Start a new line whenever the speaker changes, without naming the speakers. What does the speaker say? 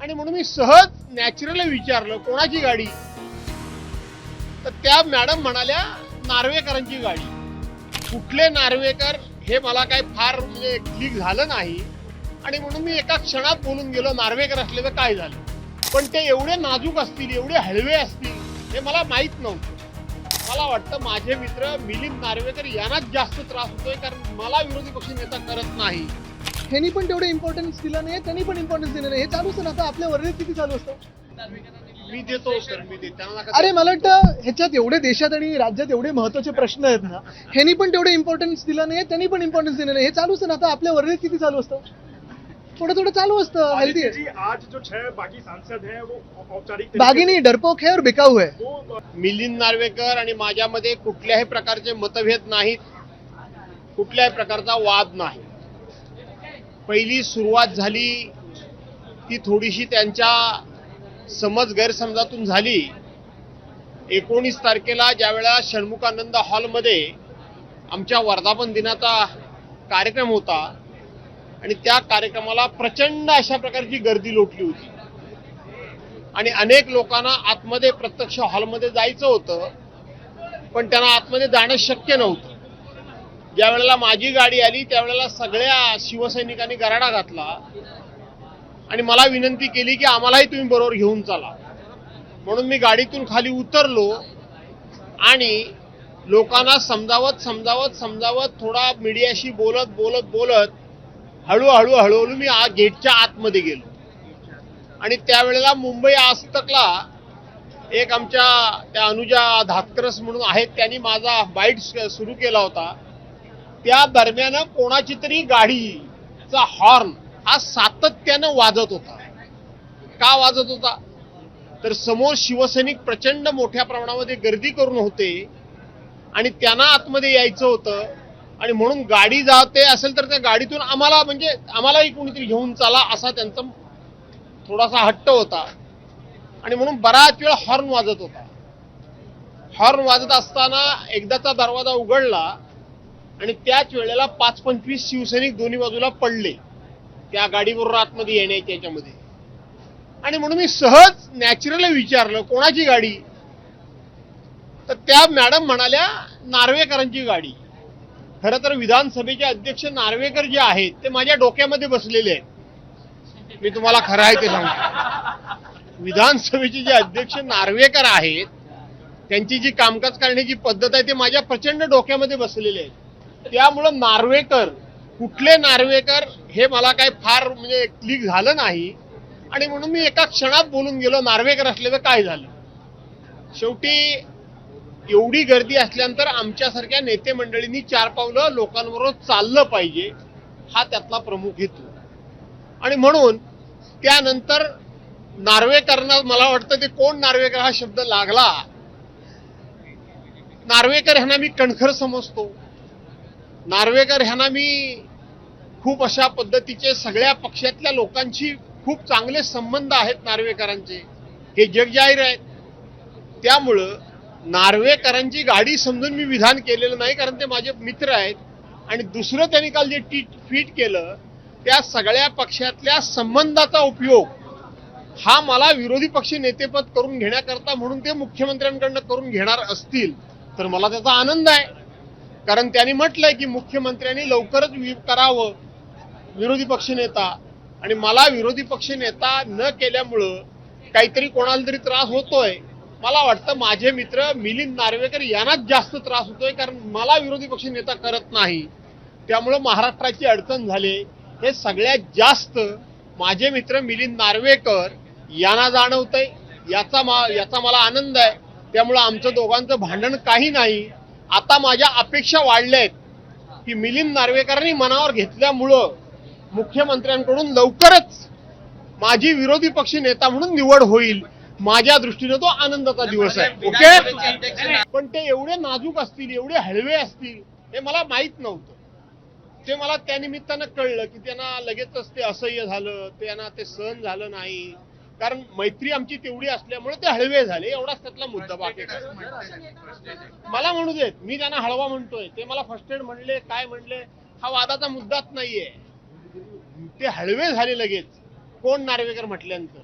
आणि म्हणून मी सहज नॅचरली विचारलं कोणाची गाडी, तर त्या मॅडम म्हणाल्या नार्वेकरांची गाडी. कुठले नार्वेकर हे मला काही फार म्हणजे क्लिक झालं नाही आणि म्हणून मी एका क्षणात बोलून गेलो नार्वेकर असले तर काय झालं. पण ते एवढे नाजूक असतील, एवढे हळवे असतील हे मला माहित नव्हतं. मला वाटतं माझे मित्र मिलिंद नार्वेकर यांनाच जास्त त्रास होतोय, कारण मला विरोधी पक्ष नेता करत नाही.
ह्यांनी पण तेवढे इम्पॉर्टन्स दिला नाही, त्यांनी पण इम्पॉर्टन्स दिलं नाही. हे चालूच आहे ना. आता आपल्या वर्णित किती चालू असतं.
मी देतो सर, मी देतो त्यांना.
अरे मला वाटतं ह्याच्यात एवढे देशात आणि राज्यात एवढे महत्वाचे प्रश्न आहेत ना, ह्यांनी पण तेवढे इम्पॉर्टन्स दिला नाही, त्यांनी पण इम्पॉर्टन्स दिलं नाही. हे चालूच आहे ना. आता आपल्या वर्णित किती चालू असतं. थोडं थोडं चालू असतं. हेल्दी
जी आज जो 6 बाकी सांसद हैं वो औपचारिक
बागी नहीं, डरपोक है और बिकाऊ है.
मिलिंद नार्वेकर आणि माझ्यामध्ये कुठल्याही प्रकारचे मतभेद नाहीत, कुठल्याही प्रकारचा वाद नाही. पहिली सुरुवात झाली ती थोडीशी त्यांच्या समज गैरसमजातून झाली. 19 तारखेला ज्यावेळेला षण्मुखानंद हॉलमध्ये आमच्या वर्धापन दिनाचा कार्यक्रम होता आणि त्या कार्यक्रमाला प्रचंड अशा प्रकारची गर्दी लोटली होती आणि अनेक लोकांना आतमध्ये प्रत्यक्ष हॉलमध्ये जायचं होतं, पण त्यांना आतमध्ये जाणं शक्य नव्हतं. ज्या वेळेला माझी गाडी आली त्यावेळेला सगळ्या शिवसैनिकांनी गराडा घातला आणि मला विनंती केली की आम्हालाही तुम्ही बरोबर घेऊन चला. म्हणून मी गाडीतून खाली उतरलो आणि लोकांना समजावत थोडा मीडियाशी बोलत हळूहळू मी गेटच्या आतमध्ये गेलो. आणि त्यावेळेला मुंबई आज तकला एक आमच्या त्या अनुजा धातकरस म्हणून आहेत, त्यांनी माझा बाईट सुरू केला होता. त्या दरम्यान कोणाची तरी गाडीचा हॉर्न हा सातत्यानं वाजत होता. का वाजत होता तर समोर शिवसैनिक प्रचंड मोठ्या प्रमाणामध्ये गर्दी करून होते आणि त्यांना आतमध्ये यायचं होतं आणि म्हणून गाडी जाते असेल तर त्या गाडीतून आम्हालाही कोणीतरी घेऊन चला असा त्यांचा थोडासा हट्ट होता आणि म्हणून बराच वेळ हॉर्न वाजत होता. हॉर्न वाजत असताना एकदाचा दरवाजा उघडला आणि त्याच वेळेला 5-25 शिवसैनिक दोन्ही बाजूला पडले त्या गाडीबरोबर आतमध्ये येण्याच्या याच्यामध्ये. आणि म्हणून मी सहज नॅचरली विचारलं कोणाची गाडी, तर त्या मॅडम म्हणाल्या नार्वेकरांची गाडी. खरं तर विधानसभेचे अध्यक्ष नार्वेकर जे आहेत ते माझ्या डोक्यामध्ये बसलेले आहेत. मी तुम्हाला खरं आहे ते सांगतो. विधानसभेचे जे अध्यक्ष नार्वेकर आहेत त्यांची जी कामकाज करण्याची पद्धत आहे ते माझ्या प्रचंड डोक्यामध्ये बसलेले आहेत. त्यामुळं नार्वेकर कुठले नार्वेकर हे मला काही फार म्हणजे क्लिक झालं नाही आणि म्हणून मी एका क्षणात बोलून गेलो नार्वेकर असले तर काय झालं. शेवटी एवढी गर्दी असल्यानंतर आमच्यासारख्या नेते मंडळींनी 4 पावलं लोकांबरोबर चाललं पाहिजे, हा त्यातला प्रमुख हेतू. आणि म्हणून त्यानंतर नार्वेकरांना मला वाटतं ते कोण नार्वेकर हा शब्द लागला. नार्वेकर ह्यांना मी कणखर समजतो. नार्वेकर ह्यांना मी खूप अशा पद्धतीचे सगळ्या पक्षातल्या लोकांशी खूप चांगले संबंध आहेत नार्वेकरांचे, हे जगजाहीर आहेत. त्यामुळं नार्वेकरांची गाडी समजून मी विधान केलेलं नाही, कारण ते माझे मित्र आहेत. आणि दुसरं त्यांनी काल जे ट्विट केलं त्या सगळ्या पक्षातल्या संबंधाचा उपयोग हा मला विरोधी पक्ष नेतेपद करून घेण्याकरता म्हणून ते मुख्यमंत्र्यांकडनं करून घेणार असतील तर मला त्याचा आनंद आहे. कारण त्यांनी म्हटलंय की मुख्यमंत्र्यांनी लवकरच करावं विरोधी पक्ष नेता, आणि मला विरोधी पक्ष नेता न केल्यामुळं काहीतरी कोणाला तरी त्रास होतोय. मला वाटतं माझे मित्र मिलिंद नार्वेकर यांनाच जास्त त्रास होतोय, कारण मला विरोधी पक्ष नेता करत नाही. त्यामुळं महाराष्ट्राची अडचण झाली हे सगळ्यात जास्त माझे मित्र मिलिंद नार्वेकर यांना जाणवतंय. याचा मला आनंद आहे. त्यामुळं आमचं दोघांचं भांडण काही नाही. आता माझ्या अपेक्षा वाढल्या आहेत की मिलिंद नार्वेकरांनी मनावर घेतल्यामुळं मुख्यमंत्र्यांकडून लवकरच माझी विरोधी पक्ष नेता म्हणून निवड होईल. माझ्या दृष्टीने तो आनंदाचा दिवस आहे. ओके. पण ते एवढे नाजूक असतील, एवढे हळवे असतील हे मला माहित नव्हतं. ते मला त्या निमित्तानं कळलं की त्यांना लगेचच ते असह्य झालं, त्यांना ते सहन झालं नाही, कारण मैत्री आमची तेवढी असल्यामुळे ते हळवे झाले. एवढाच त्यातला मुद्दा. बाकी मला म्हणू देत, मी त्यांना हळवा म्हणतोय, ते मला फर्स्ट एड म्हणले काय म्हणले हा वादाचा मुद्दाच नाहीये. ते हळवे झाले लगेच. कोण नार्वेकर म्हटल्यानंतर